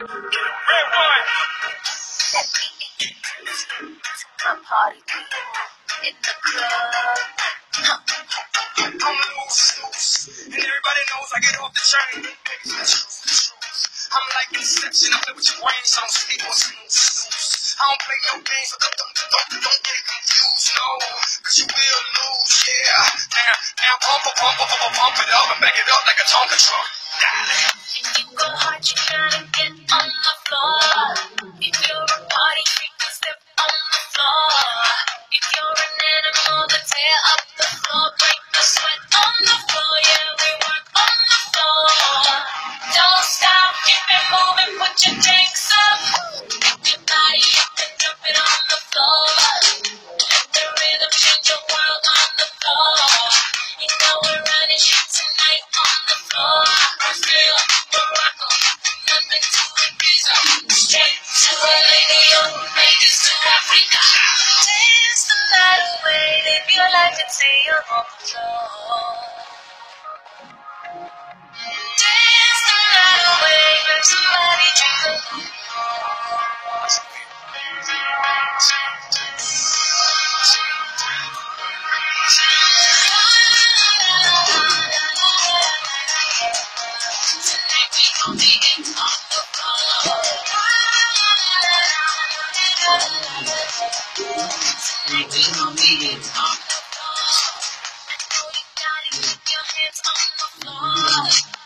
Red one. My party people in the club. I'm loose, and everybody knows I get off the train. I'm like Inception, I play with your brain, so don't sleep on snooze. I don't play no games, so don't get it confused, no, cause you will lose, yeah. Now pump it up and back it up like a Tonka truck. If you go hard, you gotta get on the floor. If you're a party freak, then step on the floor. If you're an animal, then tear up the floor. Break the sweat on the floor, yeah, we work on the floor. Don't stop, keep it moving, put your drinks up. Pick your body up and drop it on the floor. Let the rhythm change your world on the floor. You know we're running shit tonight on the floor. Brazil, Morocco, nothing to Ibiza. Straight to Romania, Vegas to Africa. Dance the night away, live your life and say you're on the floor. Dance the night away, grab somebody, drink a little more. Tonight we gon' be in on the floor. Tonight we gon' be in on the floor. I know you gotta keep your hands on the floor.